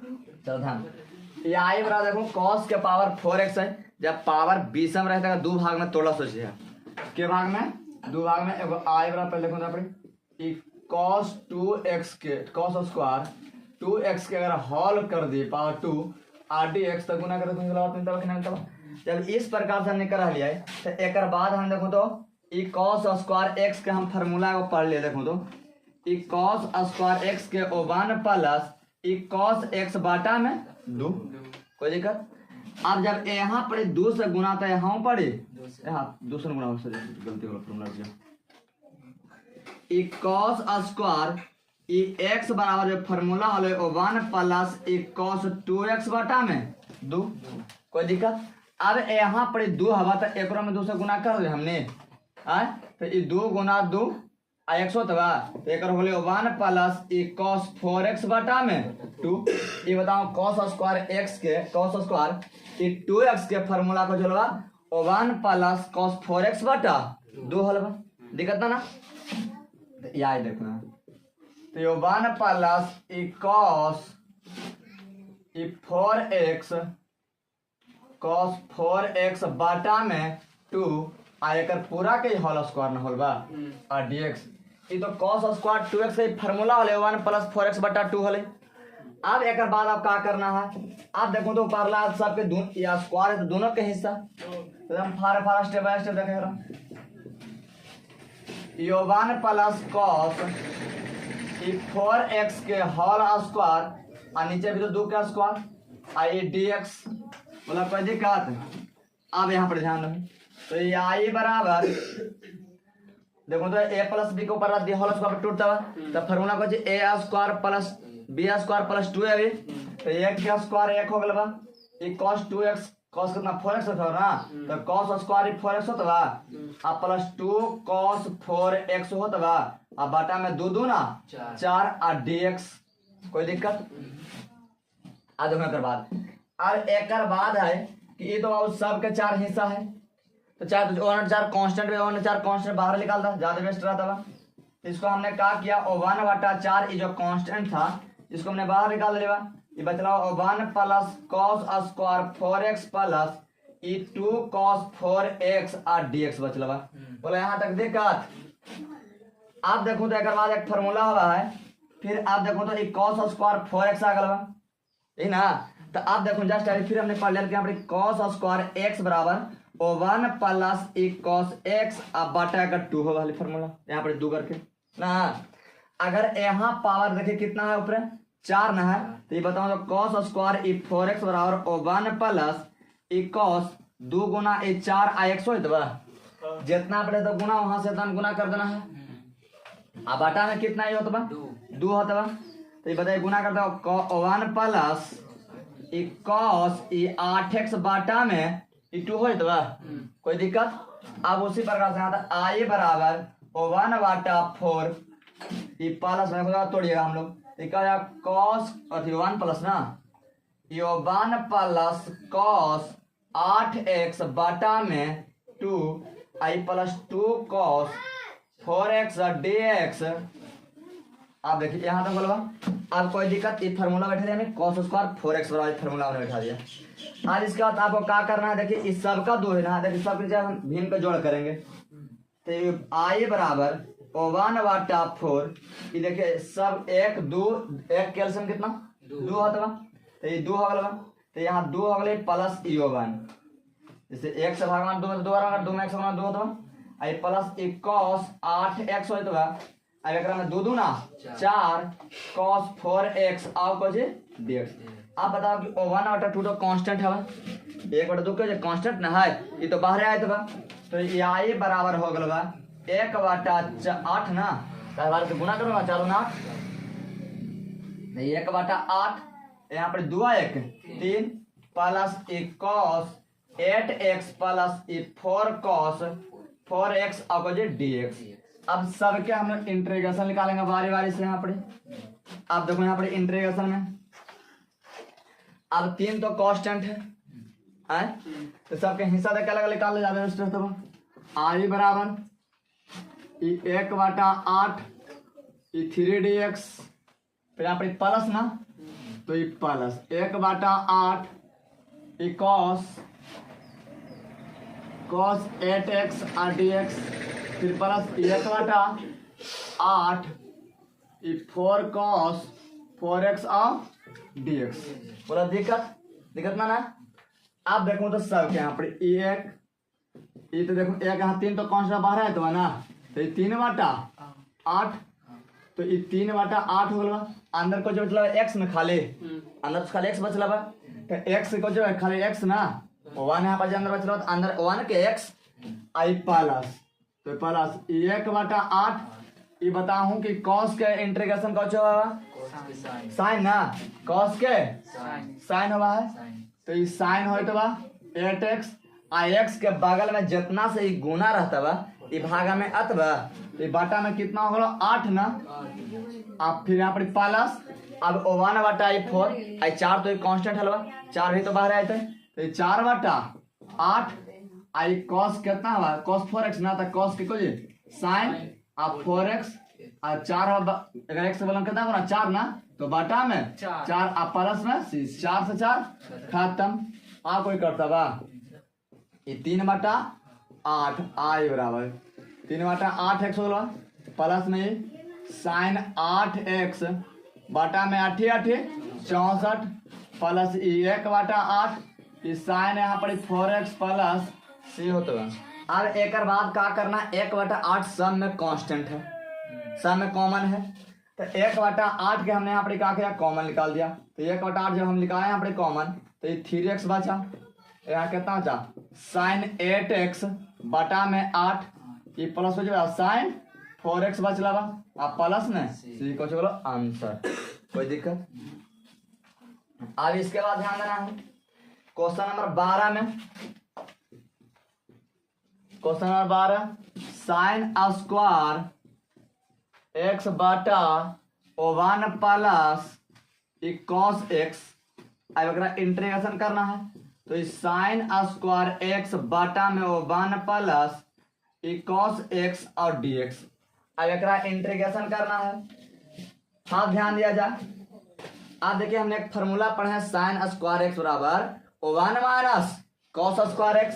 चलो ध्यान, ये आई बराबर देखो cos के पावर 4x है। जब पावर 20 में रहता है दो भाग में तोड़ा सोचिए के भाग में दो भाग में एगो आई बराबर पहले देखो अपने cos 2x के cos स्क्वायर 2x के अगर हॉल कर दिए पावर 2 RDX तक गुना कर दो। जब इस प्रकार से हमने करा लिया है तो एक बाद हम देखो तो ई cos स्क्वायर x के हम फार्मूला को पढ़ लिए। देखो तो ई cos स्क्वायर x के 1 प्लस ई cos x बाटा में 2, कोई दिक्कत। अब जब यहाँ पर 2 से गुना था यहाँ पड़े यहाँ 2 से गुना गलती वाला फॉर्मूला किया। ई cos स्क्वायर ई x बराबर जो फार्मूला हले 1 प्लस ई cos 2x बाटा में 2, कोई दिक्कत। अब यहाँ पर 2 हवा तो एक में 2 से गुना कर दे हमने तो ये 2 गुना 2 x होता तो एक होले 1 प्लस ई cos 4x बाटा में 2। ये बताओ cos स्क्वायर x के cos स्क्वायर ई 2x के फार्मूला को चलवा 1 प्लस cos 4x बाटा 2 हलवा, दिक्कत ना याद देखना। तो ये 1 प्लस ई cos ई 4x cos 4x बाटा में 2 आ एकर पूरा के होल स्क्वायर न होल बा और dx ई तो cos स्क्वायर 2x के फार्मूला होले 1 प्लस 4x बटा 2 होले। अब एक बाद आप क्या करना है, आप देखो तो परला सबके दोनों या स्क्वायर है तो दोनों के हिस्सा तो हम फार स्टेप बाय स्टेप देखे रहा। यो 1 प्लस cos ई 4x के होल स्क्वायर और नीचे भी तो 2 का स्क्वायर आई dx बोला कोई दिक्कत। अब यहाँ पर ध्यान रखें तो ये आई बराबर देखो तो a प्लस बी को ऊपर रख दिया होल स्क्वायर पर टूटता है तो फार्मूला को A square plus B square plus 2 है तो एक का स्क्वायर 1 हो गया बा ये cos 2x cos कितना 4x होता है ना तो cos स्क्वायर 4x होता बा आ प्लस 2 cos 4x होता बा आ बाटा में 2 2 ना 4 आ dx, कोई दिक्कत। आ देखो एक बाद और एक बाद है कि ये तो सब के 4 हिस्सा है तो 4 कांस्टेंट बाहर निकाल था ज्यादा बेस्ट रहता था। इसको हमने क्या किया 1 बटा 4 ये जो कांस्टेंट था इसको हमने बाहर निकाल लिया। ये बचला 1 plus cos square 4x plus ई 2 cos 4x और dx बचला बा। बोला यहाँ तक दिक्कत। आप देखो तो एक बाद एक फार्मूला हुआ है फिर आप देखो तो ये cos स्क्वायर 4x आ गया बा यही ना। तो आप देखो जस्ट फिर हमने पढ़ लिया कि यहाँ पर cos स्क्वायर x बराबर 1 प्लस ई cos x अब बटा का 2 होगा वाली फार्मूला यहाँ पर 2 करके ना। अगर यहाँ पावर देखिए कितना है ऊपर 4 ना है तो ये बताओ तो cos स्क्वायर ई 4x बराबर 1 प्लस ई cos 2 गुना ई 4 x हो तो जितना पड़े तो गुना वहां से गुना कर देना है। अब बटा में कितना ही होता 2 होता तो ये बताइए गुना करता 1 प्लस ई cos ई 8x बाटा में ई 2 हो तो कोई दिक्कत। अब उसी प्रकार से यहाँ आई बराबर 1 बटा 4 ई प्लस में तोड़िएगा हम लोग cos अथी 1 प्लस ना यो 1 प्लस cos 8x बाटा में 2 आई प्लस 2 cos 4x dx। आप देखिए यहाँ तक बोलवा अब कोई दिक्कत ये फार्मूला बैठे दिया हमें cos स्क्वायर 4x बराबर फार्मूला हमने बैठा दिया। आज इसके बाद आपको क्या करना है देखिए इस सब का 2 है ना देखिए सब जब हम भिन्न पे जोड़ करेंगे तो आई बराबर 1 बटा 4 ये देखिए सब 1 2 1 कैल्शियम कितना 2 होता तो ये 2 हो गया तो यहाँ 2 हो गए प्लस ई 1 जैसे 1 से भागवान 2 2 2 में 1 से भागवान 2 होता आई प्लस ई cos 8x होता है अब एक में 2 2 ना 4 cos 4x आओ कुछ dx। आप बताओ कि 1 बटा 2 तो कांस्टेंट है 1 बटा 2 के कांस्टेंट ना है ये तो बाहर आया था तो ये आई बराबर हो गया 1 बटा 8 ना बार से गुना करूंगा चारों ना 1 बटा 8 यहाँ पर 2 1 3 प्लस ई cos 8x प्लस ई 4 cos 4x अपोजिट dx। अब सबके हम लोग इंटीग्रेशन निकालेंगे बारी बारी से। यहाँ पर आप देखो यहाँ पर इंटीग्रेशन में अब 3 तो कांस्टेंट है तो सबके हिस्सा देख अलग निकाल ले जाते हैं। आई बराबर 1 बटा 8 3 dx फिर यहाँ पर प्लस ना तो ये प्लस 1/8 ये कॉस 8x और dx, फिर प्लस 1/8 ये 4 cos 4x और dx। बोला दिक्कत ना आप देखो तो सब के यहाँ पर ये तो देखो एक यहाँ 3 तो कांस्टेंट बाहर है तो है ना, तो ये 3/8 तो ये 3/8 हो गया। अंदर को जो बचला x में खाली अंदर तो खाली x बचला बा, तो x को जो है खाली x ना 1 यहाँ पर अंदर बचला, तो अंदर 1 के x आई प्लस, तो प्लस 1/8 ये बताऊं कि cos के इंटीग्रेशन का जो है साइन ना, cos के साइन हुआ है, तो ये साइन हो तो बा 8x आई x के बगल में जितना से ये गुना रहता बा ये भागा में अतबा, ये बाटा में कितना हो गया 8 ना, अब फिर यहाँ पर प्लस अब 1/4 आई 4 तो ये कांस्टेंट हलवा 4 भी तो बाहर आए थे, तो ये 4/8 आई cos कितना हुआ cos 4x ना, था cos के कुछ साइन अब 4x और 4 अगर x बलम कितना होना 4 ना, तो बाटा में 4 अब प्लस में 4 से 4 खत्म। कोई करता बा ये 3/8 आई बराबर 3/8x हो गया, प्लस में साइन 8x बाटा में 8 64 प्लस 1/8 ये साइन यहाँ पर 4x प्लस सी होता है। अब एक बाद क्या करना 1/8 सब में कांस्टेंट है, सब में कॉमन है, तो 1/8 के हमने यहाँ पर क्या किया कॉमन निकाल दिया, तो 1/8 जब हम निकाले यहाँ पर कॉमन तो ये 3x बचा, यहाँ कितना बचा साइन 8x बटा में 8 ये प्लस हो जाएगा साइन 4x बचला बा अब प्लस में सी को चलो आंसर। कोई दिक्कत? अब इसके बाद ध्यान देना है क्वेश्चन नंबर 12 में, question number 12 sine square x बटा 1 प्लस cos x, अब अगर इंटीग्रेशन करना है तो इस साइन स्क्वायर x बटा में 1 प्लस cos x और dx, अब एक इंटीग्रेशन करना है। हाँ ध्यान दिया जाए, आप देखिए हमने एक फॉर्मूला पढ़ा है साइन स्क्वायर x बराबर 1 माइनस cos स्क्वायर x,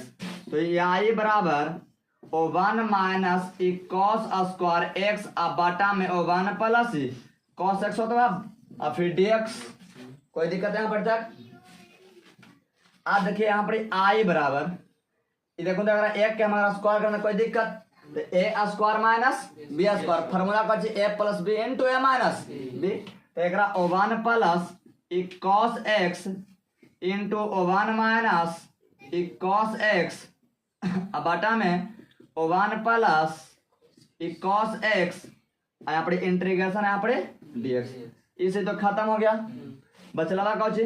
तो ये आई बराबर 1 माइनस cos स्क्वायर x अब बटा में 1 प्लस cos x होता है और फिर dx। कोई दिक्कत है यहाँ पर तक? आप देखिए यहाँ पर आई बराबर ये देखो तो अगर एक के हमारा स्क्वायर करना कोई दिक्कत, तो A square minus B square formula का A plus B into A minus B, तो एक 1 plus cos x into 1 minus cos x अब बटा में 1 प्लस cos x यहाँ पर इंटीग्रेशन यहाँ पर dx, इसे तो खत्म हो गया बचला कौन सी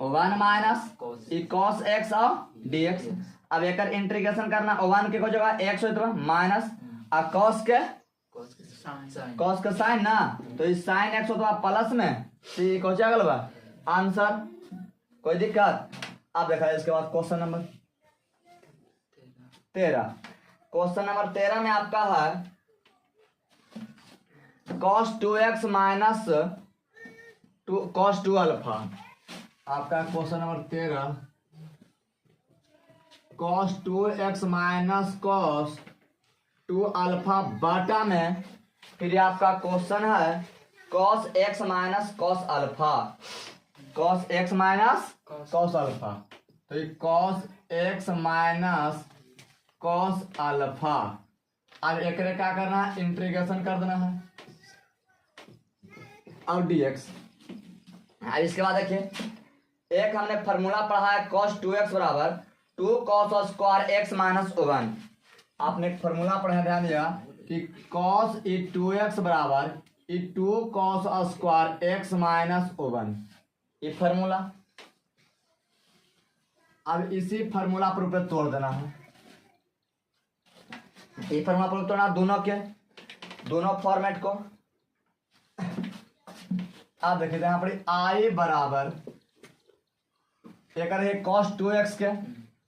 1 माइनस cos x और dx। अब एक इंटीग्रेशन करना 1 के को जगह x होता है माइनस और cos के साइन ना, तो इस साइन x होता है प्लस में सी को क्या गलबा आंसर। कोई दिक्कत? आप देखा इसके बाद क्वेश्चन नंबर 13, क्वेश्चन नंबर 13 में आपका है cos 2x minus cos 2 alpha. आपका question number 13 cos 2x minus cos 2 alpha बटा में फिर आपका क्वेश्चन है cos x minus cos alpha, cos x minus cos alpha, तो ये cos x minus cos alpha. अब एक क्या करना है इंटीग्रेशन कर देना है और dx। अब इसके बाद देखिए एक हमने फॉर्मूला पढ़ा है cos 2x बराबर 2 cos स्क्वायर x माइनस 1। आपने एक फॉर्मूला पढ़ा है ध्यान दिया कि cos 2x बराबर 2 cos स्क्वायर x माइनस 1, ये फॉर्मूला। अब इसी फॉर्मूला पर ऊपर तोड़ देना है, ये फॉर्मूला पर तोड़ना दोनों फॉर्मेट को। आप देखिए यहाँ पर आई बराबर एक है cos 2x के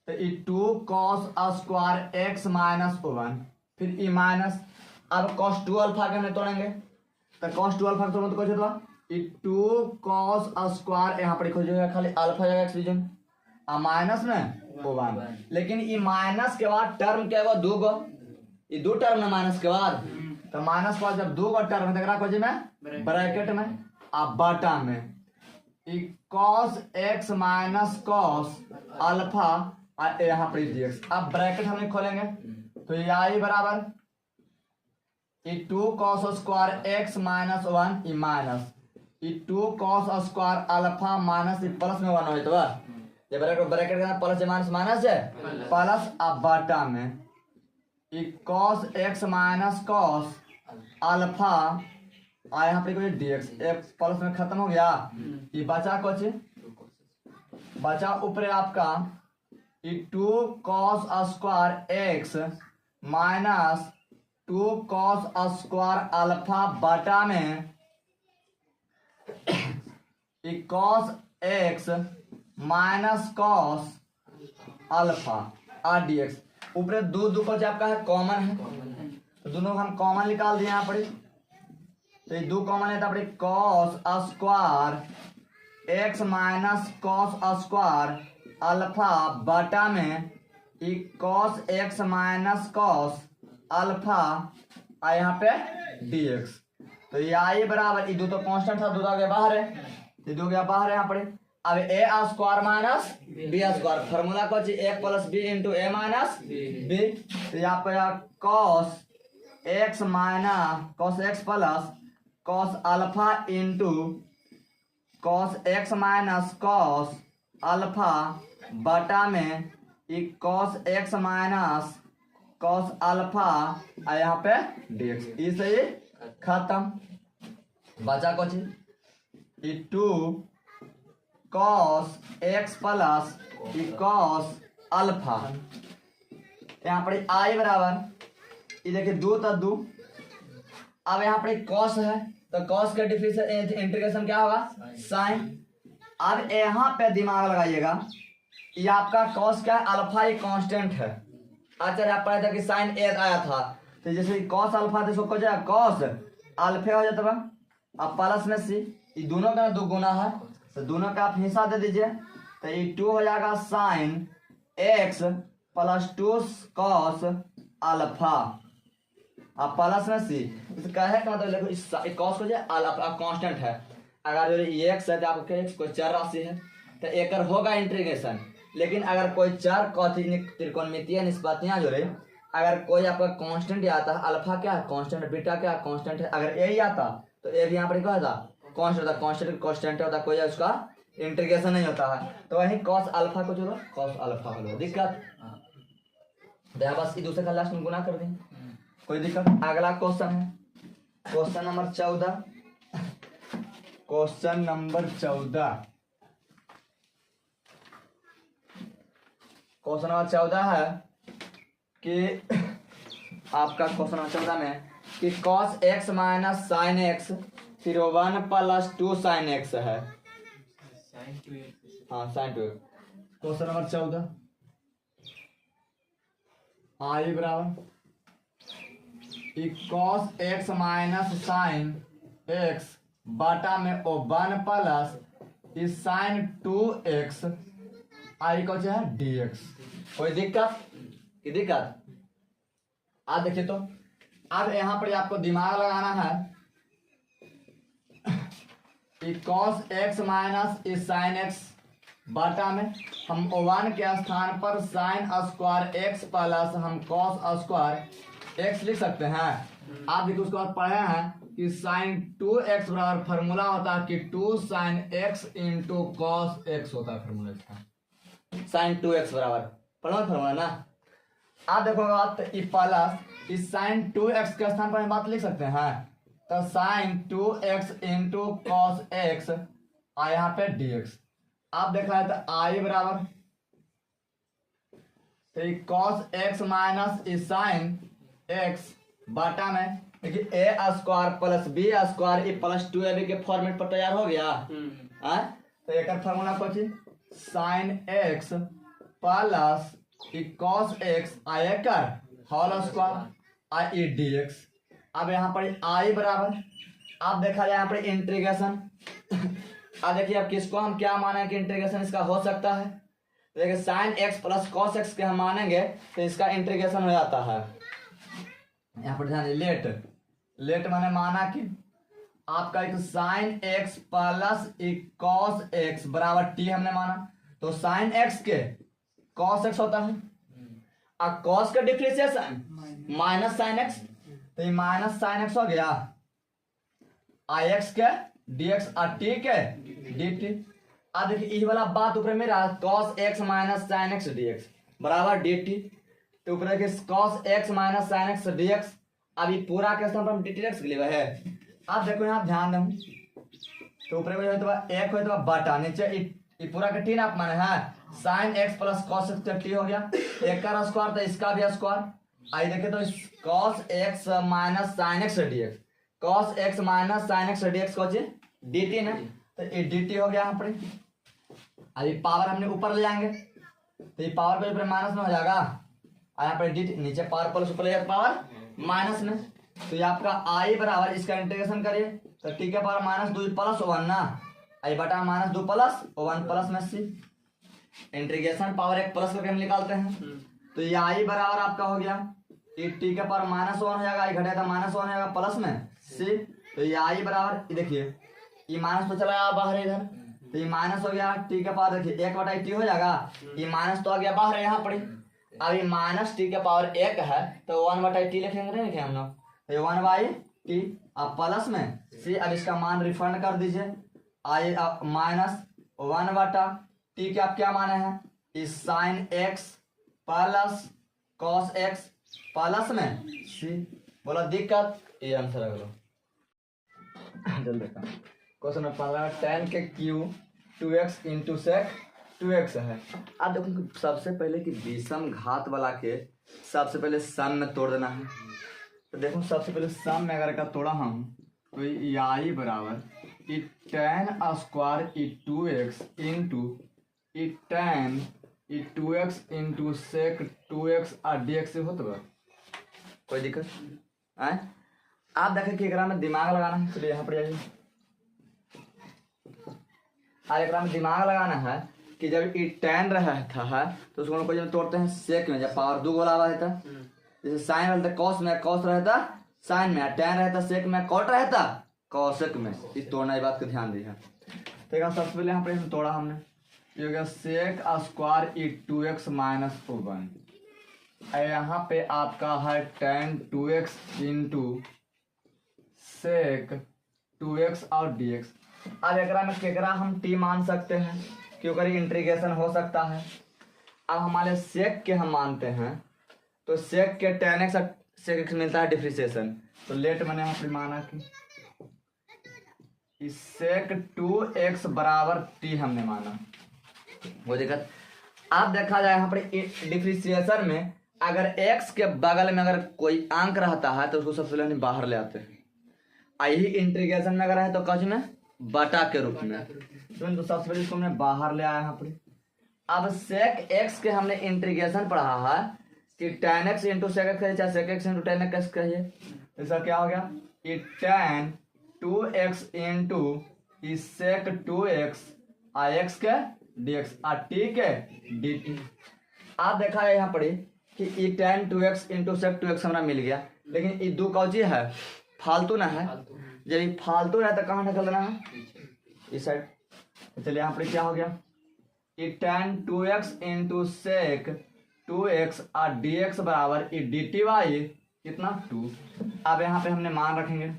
तो ये 2 cos स्क्वायर x माइनस 1 फिर ई माइनस। अब cos 2 अल्फा के हमने तोड़ेंगे तो cos 2 अल्फा तोड़ो तो कुछ होगा ई 2 cos स्क्वायर यहाँ पर खोजो खाली अल्फा जाएगा एक्स रीजन माइनस में वो 1, लेकिन ई माइनस के बाद टर्म क्या हुआ 2 गो, ये 2 टर्म ना माइनस के बाद, तो माइनस के बाद जब 2 गो टर्म है तो खोजे में ब्रैकेट में अब बटा में ई cos x minus cos alpha यहाँ पर dx। अब ब्रैकेट हमने खोलेंगे तो ये आई बराबर ई 2 cos square x minus 1 E minus ई 2 cos square alpha minus E plus में 1 हो तो ये ब्रैकेट का प्लस माइनस है प्लस अब बटा में ई cos x minus cos alpha यहाँ पे कोई dx एक प्लस में खत्म हो गया, ये बचा कुछ बचा ऊपर आपका E 2 cos square x minus 2 cos square alpha बटा में ई cos x minus cos alpha आर dx। ऊपर दो को आपका है कॉमन है तो दोनों हम कॉमन निकाल दिए यहाँ पर, तो ये 2 कॉमन है तो अपने cos square x minus cos square alpha बटा में ई cos x minus cos alpha यहाँ पे dx। तो ये आई बराबर ये 2 तो कांस्टेंट था, 2 आ गया बाहर है, ये 2 गया बाहर है यहाँ पर। अब A square minus B square formula को A plus B into A minus B, तो यहाँ पे cos x minus cos x plus cos alpha into cos x minus cos alpha बटा में ई cos x minus cos alpha यहाँ पे dx। इसे ये खत्म बचा कुछ ई 2 cos x प्लस ई cos अल्फा यहाँ पर आई बराबर ये देखिए 2 तो 2। अब यहाँ पर cos है तो cos का डिफरेंस इंटीग्रेशन क्या होगा साइन। अब यहाँ पे दिमाग लगाइएगा ये आपका cos क्या है अल्फा ये कांस्टेंट है। अच्छा आप पढ़ा था कि साइन ए आया था तो जैसे cos अल्फा तो इसको जाएगा cos अल्फा हो जाता है, अब प्लस में सी ये दोनों का 2 गुना है तो दोनों का आप हिस्सा दे दीजिए तो ये 2 हो जाएगा sine x plus 2 cos alpha अब प्लस में सी कहे का मतलब देखो cos को जो कांस्टेंट है, अगर x है तो आपको कोई चर राशि है तो एक होगा इंटीग्रेशन, लेकिन अगर कोई चर त्रिकोणमितीय निष्पत्तियां जो रही अगर कोई आपका कांस्टेंट आता है अल्फा क्या है कांस्टेंट, बीटा क्या है कांस्टेंट है, अगर ए ही आता तो ए भी यहाँ पर क्या होता कांस्टेंट होता, कांस्टेंट कांस्टेंट होता कोई उसका इंटीग्रेशन नहीं होता है। तो वही cos अल्फा को जोड़ो cos अल्फा को दिक्कत बस ये दूसरे का लास्ट में गुना कर दें कोई दिक्कत। अगला क्वेश्चन है क्वेश्चन नंबर 14। क्वेश्चन नंबर 14 है कि आपका क्वेश्चन नंबर 14 में कि cos x minus sine x फिर 1 प्लस 2 साइन x है। हाँ साइन 2 क्वेश्चन नंबर 14 आई बराबर cos x minus sine x बटा में 1 प्लस इस साइन 2x आई को है dx। कोई दिक्कत की दिक्कत आप देखिए तो अब यहाँ पर आपको दिमाग लगाना है cos x माइनस इस साइन x बटा में हम 1 के स्थान पर साइन स्क्वायर x प्लस हम cos स्क्वायर x लिख सकते हैं। आप देखिए उसके बाद पढ़े हैं कि साइन 2x बराबर फॉर्मूला होता है कि 2 sine x into cos x होता है फॉर्मूला इसका साइन 2x बराबर पढ़ो फॉर्मूला ना। आप देखो बात प्लस इस साइन 2x के स्थान पर हम बात लिख सकते हैं तो sign 2x into cos x और यहाँ पे dx। आप देख रहे हैं तो आई बराबर तो कॉस x माइनस इस साइन x बटा में देखिए ए स्क्वायर प्लस बी स्क्वायर ए प्लस 2ab के फॉर्मेट पर तैयार हो गया। तो एक फॉर्मूला कुछ sine x plus cos x आयकर होल स्क्वायर आई dx। अब यहाँ पर आई बराबर अब देखा जाए यहाँ पर इंटीग्रेशन। अब देखिए अब किसको हम क्या माने कि इंटीग्रेशन इसका हो सकता है। देखिए sine x plus cos x के हम मानेंगे तो इसका इंटीग्रेशन हो जाता है। यहाँ पर ध्यान लेट लेट मैंने माना कि आपका एक sine x plus cos x बराबर टी हमने माना, तो साइन एक्स के कॉस एक्स होता है और कॉस का डिफरेंशिएशन माइनस साइन एक्स, तो ये माइनस साइन एक्स हो गया आई एक्स के डी एक्स और टी के डी टी। अब देखिए ये वाला बात ऊपर मेरा cos x minus sine x D x बराबर डी टी, तो ऊपर देखिए cos x minus sine x D x. अब ये पूरा के स्थान पर हम डी टी एक्स के लिए है। अब देखो यहाँ ध्यान दो, तो ऊपर एक हो तो बटा नीचे ये पूरा का टी ना आप माने है sine x plus cos x T हो गया, एक का स्क्वायर तो इसका भी स्क्वायर। आई देखे तो cos x minus sine x D x, cos x minus sine x D x को डी टी ना, तो ये डी टी हो गया यहाँ पर। अभी पावर हमने ऊपर ले जाएंगे तो ये पावर पे ऊपर माइनस में हो जाएगा और यहाँ पर डी टी नीचे पावर प्लस ऊपर ले जाएगा पावर माइनस में, तो ये आपका आई बराबर इसका इंटीग्रेशन करिए तो टी के पावर माइनस 2 प्लस 1 ना, आई बटा माइनस 2 प्लस 1 प्लस में सी। इंटीग्रेशन पावर 1 प्लस करके हम निकालते हैं, तो ये आई बराबर आपका हो गया ये टी के पावर माइनस 1 हो जाएगा, आई घटेगा माइनस 1 हो जाएगा प्लस में सी, तो ये आई बराबर देखिए ये माइनस तो चला गया बाहर इधर, तो ये माइनस हो गया टी के पावर देखिए 1 बटा टी हो जाएगा, ये माइनस तो आ गया बाहर यहाँ पर। अब ये माइनस टी के पावर 1 है तो 1 बटा टी लिखेंगे नहीं लिखे हम लोग, तो 1 बाई टी अब प्लस में सी। अब इसका मान रिफंड कर दीजिए, आई माइनस 1 बटा टी के आप क्या माने हैं इस sine x plus cos x plus में सी। बोला दिक्कत, ये आंसर अगलो जल्दी का क्वेश्चन नंबर 15 10 के Q 2x into sec 2x है। अब देखो सबसे पहले कि विषम घात वाला के सबसे पहले सम में तोड़ देना है, तो देखो सबसे पहले सम में अगर का तोड़ा हम तो ये आई बराबर ई टेन स्क्वायर ई 2x इंटू ई टेन ई 2x इंटू सेक 2x और dx से होता है कोई दिक्कत है। आप देखें कि एकरा में दिमाग लगाना है, चलिए यहाँ पर जाइए। आज एकरा में दिमाग लगाना है कि जब ई टेन रहता है तो उसको कोई जब तोड़ते हैं सेक में, जब पावर 2 गोला रहता है, जैसे साइन रहता कॉस में कॉस रहता साइन में, टेन रहता सेक में, कॉट रहता कॉसेक में। इस तोड़ना ये बात का ध्यान दिया। तो सबसे पहले यहाँ पर तोड़ा हमने, ये हो गया सेक स्क्वायर ई 2x माइनस 1। यहाँ पे आपका है ten 2x into sec 2x और dx। अब एकरा में केकरा हम टी मान सकते हैं क्योंकि इंटीग्रेशन हो सकता है। अब हमारे सेक के हम मानते हैं तो सेक के टेन एक्स सेक एक्स मिलता है डिफ्रेंशिएशन, तो लेट मैंने यहाँ पर माना कि सेक 2x बराबर टी हमने माना वो दिक्कत। अब देखा जाए यहाँ पर डिफ्रेंशिएशन में अगर x के बगल में अगर कोई अंक रहता है तो उसको सबसे पहले बाहर ले आते हैं, यही इंटीग्रेशन में अगर है तो कच में बटा के रूप में, तो सबसे पहले इसको हमने बाहर ले आया यहाँ पर। अब सेक x के हमने इंटीग्रेशन पढ़ा है कि tan X into sec X कहिए चाहे sec X into tan X कहिए, इसका क्या हो गया ये tan 2x into sec 2x I X के dx और टी के dt। आप देखा है यहाँ पर कि ई ten 2x into sec 2x हमारा मिल गया, लेकिन ये 2 कौची है फालतू ना है, जब ये फालतू है तो कहाँ निकल देना है इस साइड। चलिए यहाँ पर क्या हो गया ई ten 2x into sec 2x और dx बराबर ई dt बाई कितना 2। अब यहाँ पे हमने मान रखेंगे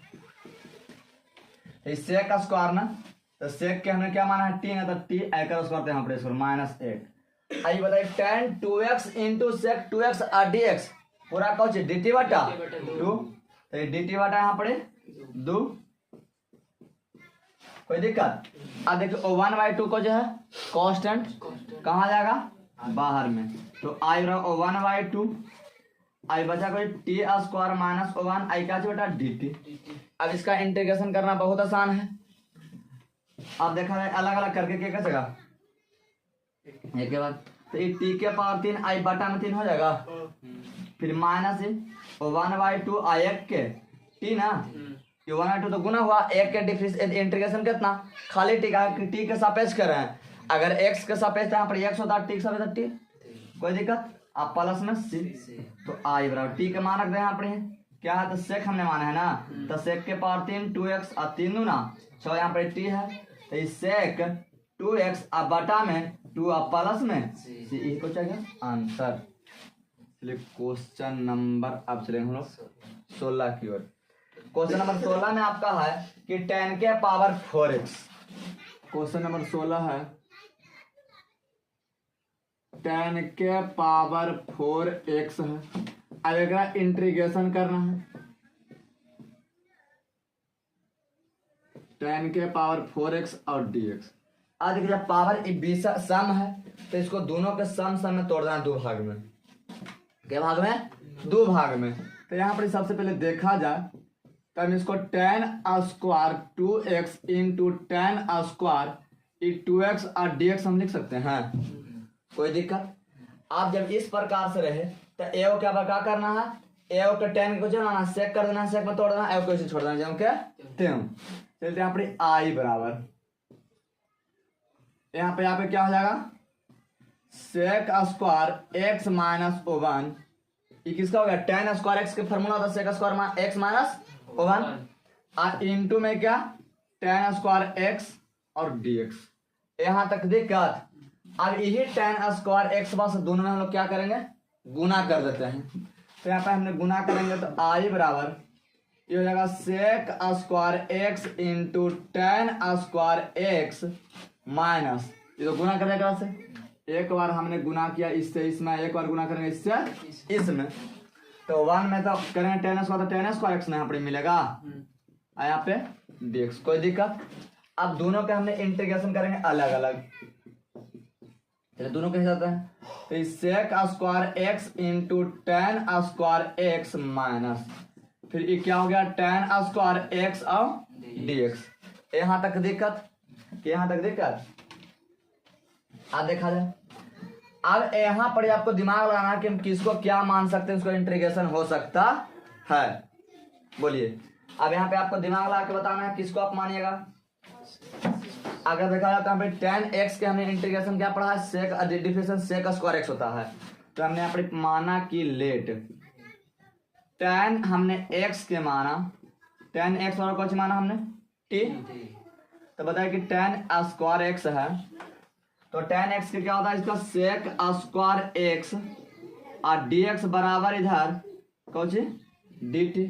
इस सेक का स्क्वायर ना, तो सेक के हमने क्या माना है टी ना, तो टी का स्क्वायर यहाँ पर स्क्वायर माइनस 1। आइए बताइए ten 2x into sec 2x और dx पूरा कौच dt बटा 2, तो ये dt बटा यहाँ पर 2 कोई दिक्कत। अब देखिए 1/2 को जो है कांस्टेंट कहाँ जाएगा बाहर में, तो आई रहा 1/2 आई बचा कोई टी स्क्वायर माइनस 1 आई का बटा dt। अब इसका इंटीग्रेशन करना बहुत आसान है। अब देखा जाए अलग अलग करके क्या कर सका एक के बाद, तो ये टी के पावर 3 आई बटा में 3 हो जाएगा, फिर माइनस 1/2 आई एक के टी ना ये 1/2 तो गुना हुआ, एक के डिफरेंस इंटीग्रेशन कितना, खाली टी का टी के सापेक्ष कर रहे हैं, अगर एक्स के सापेक्ष यहाँ पर एक्स होता है, टी के सापेक्ष टी, कोई दिक्कत। आप प्लस में सी, तो आई बराबर टी के मान रख दे यहाँ पर क्या है, तो सेक हमने माना है ना, तो सेक के पावर 3 2x और 3 दूना 6, यहाँ पर टी है, तो इस सेक 2x अब बटा में 2 अब प्लस में सी, इसको चाहिए आंसर। चलिए क्वेश्चन नंबर, अब चलेंगे हम लोग 16 की ओर। क्वेश्चन नंबर 16 में आपका है कि 10 के पावर 4x, क्वेश्चन नंबर 16 है 10 के पावर 4x है, अब एक इंटीग्रेशन करना है, 10 के पावर 4x और dx। आज देखिए जब पावर सम है तो इसको दोनों के सम में तोड़ देना दो भाग में, क्या भाग में, दो भाग में। तो यहाँ पर सबसे पहले देखा जाए तो हम इसको 10 square 2x into 10 square 2x और dx हम लिख सकते हैं, कोई दिक्कत। आप जब इस प्रकार से रहे तो ए क्या करना है, ए को 10 को जोड़ना, सेक कर देना, सेक में तोड़ देना, ए को इसे छोड़ देना, जब क्या चलते यहाँ पर आई बराबर, यहाँ पे क्या हो जाएगा, सेक स्क्वायर एक्स माइनस 1, ये किसका हो गया, 10 स्क्वायर एक्स के फॉर्मूला होता है सेक स्क्वायर एक्स माइनस 1 और इंटू में क्या 10 स्क्वायर एक्स और dx। यहाँ तक दिक्कत। अब यही 10 स्क्वायर एक्स बस दोनों में हम लोग क्या करेंगे, गुना कर देते हैं, तो यहाँ पे हमने गुना करेंगे तो आई बराबर ये हो जाएगा sec square x into 10 square X minus, ये तो गुना करेगा से, एक बार हमने गुना किया इससे इसमें, एक बार गुना करेंगे इससे इसमें, तो 1 में तो करेंगे 10 स्क्वायर, तो 10 स्क्वायर एक्स में यहाँ पर मिलेगा, यहाँ पे dx, कोई दिक्कत। अब दोनों के हमने इंटीग्रेशन करेंगे अलग अलग, चलिए दोनों कैसे जाते हैं, तो sec square x into 10 square X minus, फिर ये क्या हो गया 10 स्क्वायर एक्स और dx। यहाँ तक दिक्कत, यहाँ तक दिक्कत। अब देखा जाए, अब यहाँ पर आपको दिमाग लगाना कि हम किसको क्या मान सकते हैं, उसको इंटीग्रेशन हो सकता है, बोलिए। अब यहाँ पे आपको दिमाग लगा के बताना है किसको आप मानिएगा। अगर देखा जाए तो यहाँ पे 10x के हमने इंटीग्रेशन क्या पढ़ा है, सेक डिफरेंशियल सेक स्क्वायर एक्स होता है, तो हमने यहाँ पर माना कि लेट 10 हमने x के माना, 10x और कुछ माना हमने t, तो बताया कि 10 स्क्वायर एक्स है, तो 10x के क्या होता है, इसका सेक स्क्वायर एक्स और dx बराबर इधर कौन सी dt,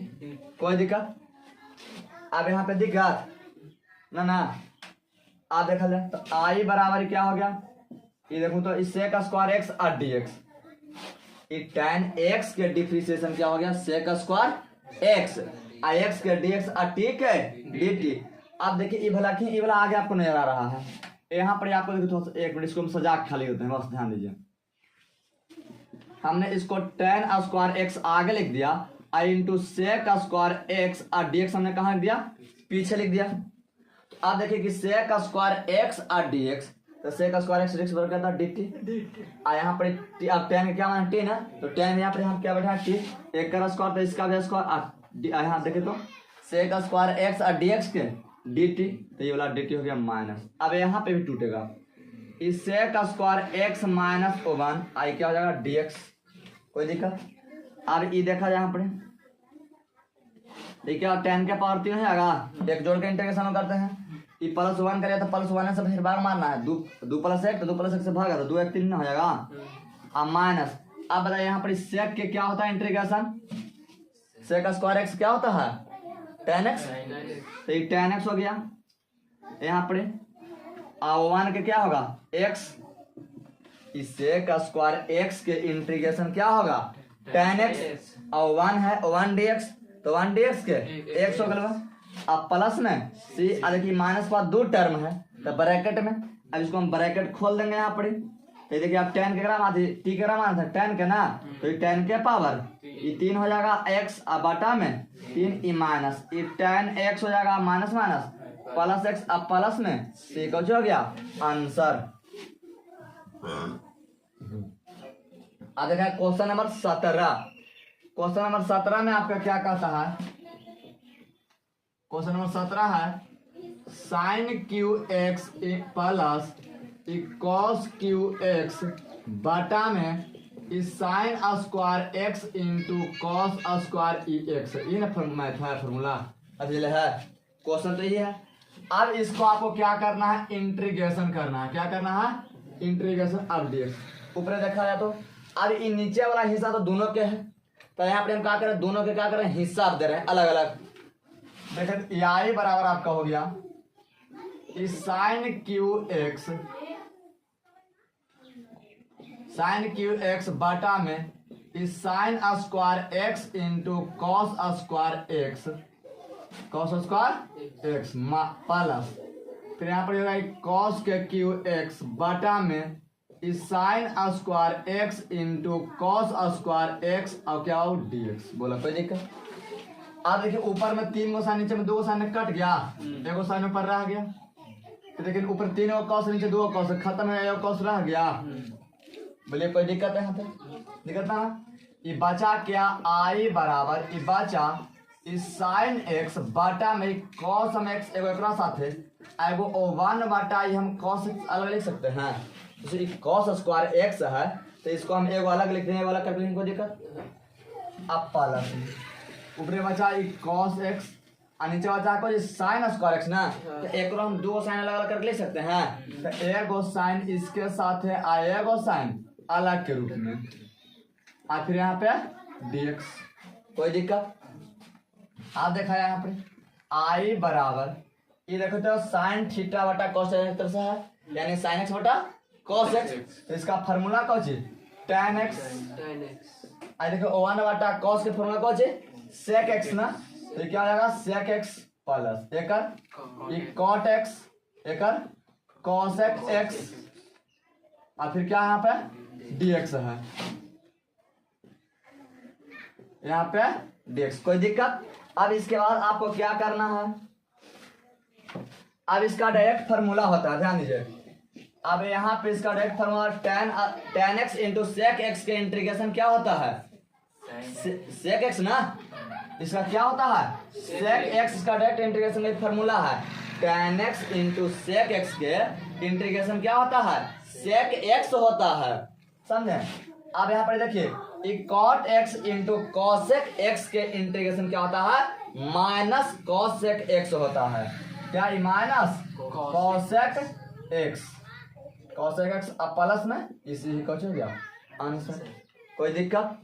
कोई दिक्कत। अब यहाँ पे दिक्कत ना आप देखा जाए तो आई बराबर क्या हो गया, ये देखो तो इस सेक स्क्वायर एक्स और dx, ये 10x के डिफरेंशिएशन क्या हो गया, सेक स्क्वायर एक्स और x के dx और t के dt। अब देखिए ये भला आगे आपको नजर आ रहा है, यहाँ पर आपको देखो तो एक मिनट इसको हम सजा खाली होते हैं, बस ध्यान दीजिए। हमने इसको 10 स्क्वायर एक्स आगे लिख दिया, आई इंटू सेक स्क्वायर एक्स और dx हमने कहाँ लिख दिया, पीछे लिख दिया। तो आप देखिए कि सेक स्क्वायर एक्स और dx, तो सेक स्क्वायर एक्स dx बराबर क्या था dt, और यहाँ पर अब 10 का क्या माना t ना, तो 10 यहाँ पर हम क्या बैठा t, एक का स्क्वायर तो इसका भी स्क्वायर, यहाँ देखिए तो सेक स्क्वायर एक्स और dx के dt, तो ये वाला dt हो गया माइनस। अब यहाँ पे भी टूटेगा, इस सेक स्क्वायर एक्स माइनस 1 आई क्या हो जाएगा dx, कोई दिक्कत। अब ये देखा जाए यहाँ पर, ठीक है, और 10 के पावर 3 है, एक जोड़ के इंटीग्रेशन करते हैं, ये प्लस 1 करेगा तो प्लस 1 से फिर भाग मारना है, 2 प्लस 1 तो 2 प्लस 1 से भागा तो 2 1 3 हो जाएगा, अब माइनस। अब बताइए यहाँ पर सेक के क्या होता है इंटीग्रेशन, सेक स्क्वायर एक्स क्या होता है 10x, तो ये 10x हो गया, यहाँ पर 1 के क्या होगा x, इससे का स्क्वायर x के इंटीग्रेशन क्या होगा 10x और 1 है 1 dx, तो 1 dx के x हो गया। अब प्लस में c, देखिए माइनस का 2 टर्म है तो ब्रैकेट में, अब इसको हम ब्रैकेट खोल देंगे यहाँ पर, तो देखिए आप 10 के ग्राम आती t के ग्राम आता है 10 के ना, तो ये 10 के पावर ये 3 हो जाएगा x अब बटा में 3 ई माइनस, ये 10x हो जाएगा माइनस माइनस प्लस x, अब प्लस में c कुछ हो गया आंसर। अब देखा क्वेश्चन नंबर 17, क्वेश्चन नंबर 17 में आपका क्या कहता है, क्वेश्चन नंबर 17 है sine cube x plus cos cube x बटा में इस sine square x into cos square ई एक्स, ये ना मैथ है फॉर्मूला है। क्वेश्चन तो ये है। अब इसको आपको क्या करना है, इंटीग्रेशन करना है। क्या करना है, इंटीग्रेशन ऑफ डीएक्स। ऊपर देखा जाए तो अब ये नीचे वाला हिस्सा तो दोनों के है, तो यहाँ पे हम क्या करें, दोनों के क्या करें, हिस्सा आप दे रहे हैं अलग अलग। देखें यही बराबर आपका हो गया साइन क्यू एक्स बटा में इस sine square x into cos square x plus फिर यहाँ पर होगा कॉस के क्यू एक्स बटा में इस sine square x into cos square x और क्या हो डी एक्स। बोला कोई दिक्कत। अब देखिए ऊपर में 3 गो साइन, नीचे में 2 गो साइन कट गया, एगो साइन ऊपर रह गया। तो देखिए ऊपर 3 गो कॉस, नीचे 2 गो कॉस, खत्म है, एगो कॉस रह गया। बोलिए कोई दिक्कत है यहाँ पे, दिक्कत ना। ये बचा क्या, आई बराबर ये बचा इस साइन एक्स बटा में कॉस हम एक्स एगो एकरा साथे एगो 1 बटा ये हम कॉस अलग लिख सकते हैं। जैसे कॉस स्क्वायर एक्स है तो इसको हम एगो अलग लिख देंगे, वाला कैलकुलेशन को दिक्कत। अब प्लस ऊपर बचा कॉस एक्स और नीचे बचा को साइन स्क्वायर एक्स ना, तो एक हम 2 साइन अलग अलग करके लिख सकते हैं। तो एगो साइन इसके साथ है और एगो साइन अलग के रूप में, और फिर यहाँ पे dx। कोई दिक्कत। आप देखा यहाँ पे आई बराबर ये देखो तो साइन थीटा बटा कॉस एक तरह से है, यानी साइन एक्स बटा कॉस एक्स। तो इसका फार्मूला कौन सी, tan x। आई देखो 1 बटा कॉस के फार्मूला कौन सी, sec x ना, तो क्या हो जाएगा sec x प्लस एकर cot x एकर cos x और फिर क्या यहाँ पे dx है, यहाँ पे dx। कोई दिक्कत। अब इसके बाद आपको क्या करना है, अब इसका डायरेक्ट फार्मूला होता है, ध्यान दीजिए। अब यहाँ पे इसका direct formula tan x into sec x के इंटीग्रेशन क्या होता है, sec x ना, इसका क्या होता है sec x, इसका डायरेक्ट इंटीग्रेशन का फार्मूला है tan x into sec x के इंटीग्रेशन क्या होता है, sec x होता है, समझे। अब यहाँ पर देखिए cot x into cosec x के इंटीग्रेशन क्या होता है, माइनस cosec x होता है। क्या माइनस cosec x अब प्लस में इसी ही कुछ हो गया आंसर। कोई दिक्कत।